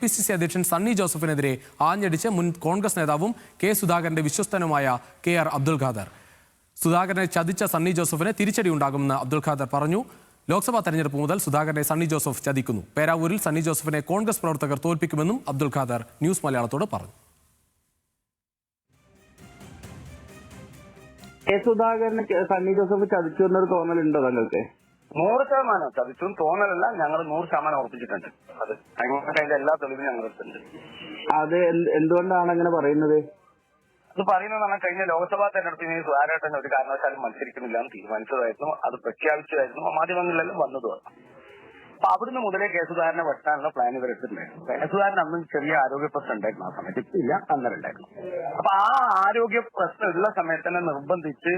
KPCC അധ്യക്ഷൻ സണ്ണി ജോസഫിനെതിരെ ആഞ്ഞടിച്ച് മുൻ കോൺഗ്രസ് നേതാവും കെ സുധാകരന്റെ വിശ്വസ്തനുമായ KR അബ്ദുൽ ഖാദർ. സുധാകരനെ ചതിച്ച സണ്ണി ജോസഫിന് തിരിച്ചടിയുണ്ടാകുമെന്ന് അബ്ദുൽ ഖാദർ പറഞ്ഞു. ലോക്സഭാ തെരഞ്ഞെടുപ്പ് മുതൽ സുധാകരനെ സണ്ണി ജോസഫ് ചതിക്കുന്നു. പേരാവൂരിൽ സണ്ണി ജോസഫിനെ കോൺഗ്രസ് പ്രവർത്തകർ തോൽപ്പിക്കുമെന്നും അബ്ദുൽ ഖാദർ ന്യൂസ് മലയാളത്തോട് പറഞ്ഞു. സുധാകരന് സണ്ണി ജോസഫ് ചതിച്ചു എന്നൊരു തോന്നലുണ്ടോ നിങ്ങൾക്ക്? 100% ചതിച്ചും തോന്നലല്ല, ഞങ്ങൾ 100% ഉറപ്പിച്ചിട്ടുണ്ട്. അത് അതിന്റെ എല്ലാ തെളിവും ഞങ്ങൾ എടുത്തിട്ടുണ്ട്. അത് എന്തുകൊണ്ടാണ് അങ്ങനെ പറയുന്നത്? അത് പറയുന്നതാണ്, കഴിഞ്ഞ ലോക്സഭാ തെരഞ്ഞെടുപ്പിന് സുധാകരൻ ഒരു കാരണവശാലും മത്സരിക്കുന്നില്ല എന്ന് തീരുമാനിച്ചതായിരുന്നു. അത് പ്രഖ്യാപിച്ചതായിരുന്നു, മാധ്യമങ്ങളിലെല്ലാം വന്നതുമാണ്. അപ്പൊ അവിടുന്ന് മുതലേ കെ സുധാകരനെ വെട്ടാനുള്ള പ്ലാൻ ഇവർ എടുത്തിട്ടുണ്ടായിരുന്നു. കെ സുധാകരൻ അന്ന് ചെറിയ ആരോഗ്യ പ്രശ്നം ഉണ്ടായിരുന്നു, ആ സമയത്ത് ഇല്ല, അന്നേരം ഉണ്ടായിരുന്നു. അപ്പൊ ആ ആരോഗ്യ പ്രശ്നം ഉള്ള സമയത്ത് തന്നെ നിർബന്ധിച്ച്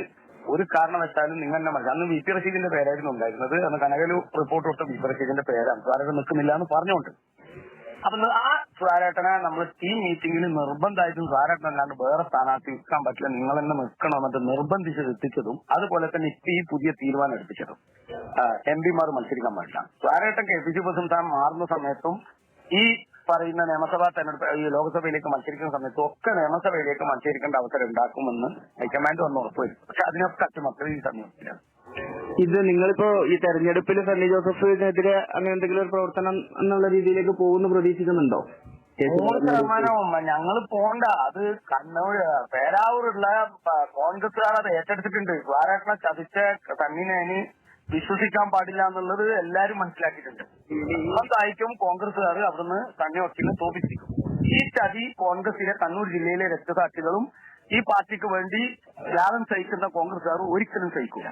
ഒരു കാരണവശാലും നിങ്ങൾ തന്നെ മനസ്സിലാക്കി. അന്ന് VP റഷീദിന്റെ പേരായിരുന്നു ഉണ്ടായിരുന്നത്. അന്ന് കനകലു റിപ്പോർട്ട് കൊടുത്ത VP റഷീദിന്റെ പേരാണ്. സുധാകരൻ നിൽക്കുന്നില്ല എന്ന് പറഞ്ഞുകൊണ്ട് അപ്പൊ ആ സുധാകരനെ നമ്മൾ ടീം മീറ്റിംഗിൽ നിർബന്ധമായിട്ടും സുധാകരൻ അല്ലാണ്ട് വേറെ സ്ഥാനാർത്ഥി നിൽക്കാൻ പറ്റില്ല, നിങ്ങൾ തന്നെ നിൽക്കണമെന്നിട്ട് നിർബന്ധിച്ച് എത്തിച്ചതും അതുപോലെ തന്നെ ഇപ്പൊ ഈ പുതിയ തീരുമാനം എടുപ്പിച്ചതും MP മാർ മത്സരിക്കാൻ പാടില്ല. സുധാകരൻ KPCC പ്രസിഡന്റ് മാറുന്ന സമയത്തും ഈ പറയുന്ന നിയമസഭാ തെരഞ്ഞെടുപ്പ് ഈ ലോക്സഭയിലേക്ക് മത്സരിക്കുന്ന സമയത്തും ഒക്കെ നിയമസഭയിലേക്ക് മത്സരിക്കേണ്ട അവസരം ഉണ്ടാക്കുമെന്ന് ഹൈക്കമാൻഡ് വന്ന് ഉറപ്പുവരും. പക്ഷെ അതിനൊക്കെ അട്ടിമറി ഈ സമയത്തില്ല. ഇത് നിങ്ങളിപ്പോ ഈ തെരഞ്ഞെടുപ്പിൽ സണ്ണി ജോസഫിനെതിരെ അങ്ങനെ എന്തെങ്കിലും ഒരു പ്രവർത്തനം എന്നുള്ള രീതിയിലേക്ക് പോകുന്നു പ്രതീക്ഷിക്കുന്നുണ്ടോ? 100% ഞങ്ങൾ പോണ്ട. അത് കണ്ണൂർ പേരാവൂരുള്ള കോൺഗ്രസ്സുകാർ അത് ഏറ്റെടുത്തിട്ടുണ്ട്. സുധാകരനെ ചതിച്ച സണ്ണിനെ വിശ്വസിക്കാൻ പാടില്ല എന്നുള്ളത് എല്ലാരും മനസ്സിലാക്കിയിട്ടുണ്ട്. എന്തായിരിക്കും കോൺഗ്രസ്സുകാർ അവിടുന്ന് സണ്ണി വക്കീലിനെ തോപ്പിച്ചിരിക്കും. ഈ ചതി കോൺഗ്രസിലെ കണ്ണൂർ ജില്ലയിലെ രക്തസാക്ഷികളും ഈ പാർട്ടിക്ക് വേണ്ടി ത്യാഗം സഹിക്കുന്ന കോൺഗ്രസ്സുകാർ ഒരിക്കലും സഹിക്കില്ല.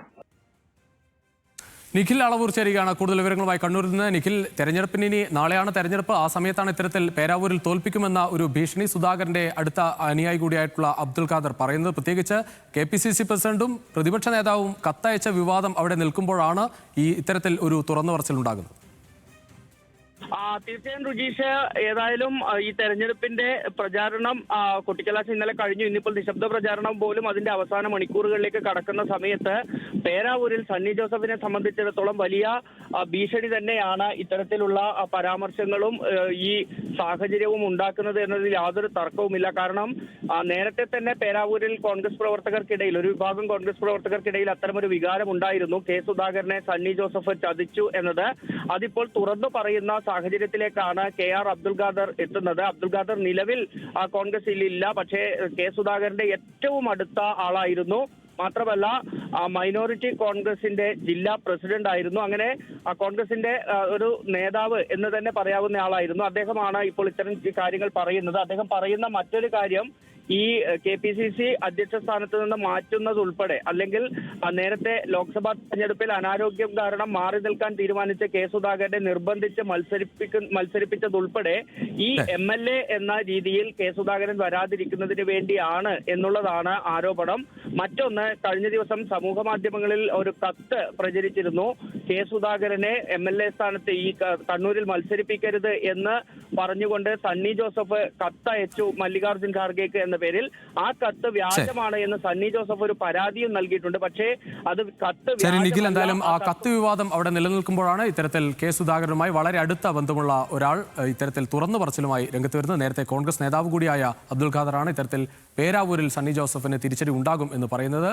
നിഖിൽ അളവൂർ ചേരുകയാണ് കൂടുതൽ വിവരങ്ങളുമായി കണ്ണൂരിൽ നിന്ന്. നിഖിൽ, തെരഞ്ഞെടുപ്പിന് ഇനി നാളെയാണ് തെരഞ്ഞെടുപ്പ്. ആ സമയത്താണ് ഇത്തരത്തിൽ പേരാവൂരിൽ തോൽപ്പിക്കുമെന്ന ഒരു ഭീഷണി സുധാകരന്റെ അടുത്ത അനുയായി കൂടിയായിട്ടുള്ള അബ്ദുൽ ഖാദർ പറയുന്നത്. പ്രത്യേകിച്ച് KPCC പ്രസിഡന്റും പ്രതിപക്ഷ നേതാവും കത്തയച്ച വിവാദം അവിടെ നിൽക്കുമ്പോഴാണ് ഇത്തരത്തിൽ ഒരു തുറന്നു പറച്ചിലുണ്ടാകുന്നത്. തീർച്ചയായും രുചീഷ്, ഏതായാലും ഈ തെരഞ്ഞെടുപ്പിന്റെ പ്രചാരണം കൊട്ടിക്കലാശം ഇന്നലെ കഴിഞ്ഞു. ഇന്നിപ്പോൾ നിശബ്ദ പ്രചാരണം പോലും അതിന്റെ അവസാന മണിക്കൂറുകളിലേക്ക് കടക്കുന്ന സമയത്ത് പേരാവൂരിൽ സണ്ണി ജോസഫിനെ സംബന്ധിച്ചിടത്തോളം വലിയ ഭീഷണി തന്നെയാണ് ഇത്തരത്തിലുള്ള പരാമർശങ്ങളും ഈ സാഹചര്യവും ഉണ്ടാക്കുന്നത് എന്നതിൽ യാതൊരു തർക്കവുമില്ല. കാരണം നേരത്തെ തന്നെ പേരാവൂരിൽ കോൺഗ്രസ് പ്രവർത്തകർക്കിടയിൽ ഒരു വിഭാഗം കോൺഗ്രസ് പ്രവർത്തകർക്കിടയിൽ അത്തരമൊരു വികാരം ഉണ്ടായിരുന്നു. കെ സുധാകരനെ സണ്ണി ജോസഫ് ചതിച്ചു എന്നത്. അതിപ്പോൾ തുറന്നു പറയുന്ന സാഹചര്യത്തിലേക്കാണ് KR അബ്ദുൽ ഖാദർ എത്തുന്നത്. അബ്ദുൽ ഖാദർ നിലവിൽ കോൺഗ്രസിൽ ഇല്ല, പക്ഷേ കെ സുധാകരന്റെ ഏറ്റവും അടുത്ത ആളായിരുന്നു. മാത്രമല്ല മൈനോറിറ്റി കോൺഗ്രസിന്റെ ജില്ലാ പ്രസിഡന്റ് ആയിരുന്നു. അങ്ങനെ കോൺഗ്രസിന്റെ ഒരു നേതാവ് എന്ന് തന്നെ പറയാവുന്ന ആളായിരുന്നു. അദ്ദേഹമാണ് ഇപ്പോൾ ഇത്തരം കാര്യങ്ങൾ പറയുന്നത്. അദ്ദേഹം പറയുന്ന മറ്റൊരു കാര്യം, ഈ KPCC അധ്യക്ഷ സ്ഥാനത്ത് നിന്ന് മാറ്റുന്നതുൾപ്പെടെ അല്ലെങ്കിൽ നേരത്തെ ലോക്സഭാ തെരഞ്ഞെടുപ്പിൽ അനാരോഗ്യം കാരണം മാറി നിൽക്കാൻ തീരുമാനിച്ച കെ സുധാകരനെ നിർബന്ധിച്ച് മത്സരിപ്പിച്ചതുൾപ്പെടെ ഈ MLA എന്ന രീതിയിൽ കെ സുധാകരൻ വരാതിരിക്കുന്നതിന് വേണ്ടിയാണ് എന്നുള്ളതാണ് ആരോപണം. മറ്റൊന്ന്, കഴിഞ്ഞ ദിവസം സമൂഹ മാധ്യമങ്ങളിൽ ഒരു കത്ത് പ്രചരിച്ചിരുന്നു. കെ സുധാകരനെ MLA സ്ഥാനത്ത് ഈ കണ്ണൂരിൽ മത്സരിപ്പിക്കരുത് എന്ന് പറഞ്ഞുകൊണ്ട് സണ്ണി ജോസഫ് കത്തയച്ചു മല്ലികാർജുൻ ഖാർഗെക്ക് എന്ന പേരിൽ. ആ കത്ത് വ്യാജമാണ് എന്ന് സണ്ണി ജോസഫ് ഒരു പരാതിയും നൽകിയിട്ടുണ്ട്. പക്ഷേ അത് കത്ത് നിഖിൽ, എന്തായാലും ആ കത്ത് വിവാദം അവിടെ നിലനിൽക്കുമ്പോഴാണ് ഇത്തരത്തിൽ കെ സുധാകരനുമായി വളരെ അടുത്ത ബന്ധമുള്ള ഒരാൾ ഇത്തരത്തിൽ തുറന്നു പറച്ചിലുമായി രംഗത്ത് വരുന്നത്. നേരത്തെ കോൺഗ്രസ് നേതാവ് കൂടിയായ അബ്ദുൽ ഖാദറാണ് ഇത്തരത്തിൽ പേരാവൂരിൽ സണ്ണി ജോസഫിന് തിരിച്ചടി ഉണ്ടാകും എന്ന് പറയുന്നത്.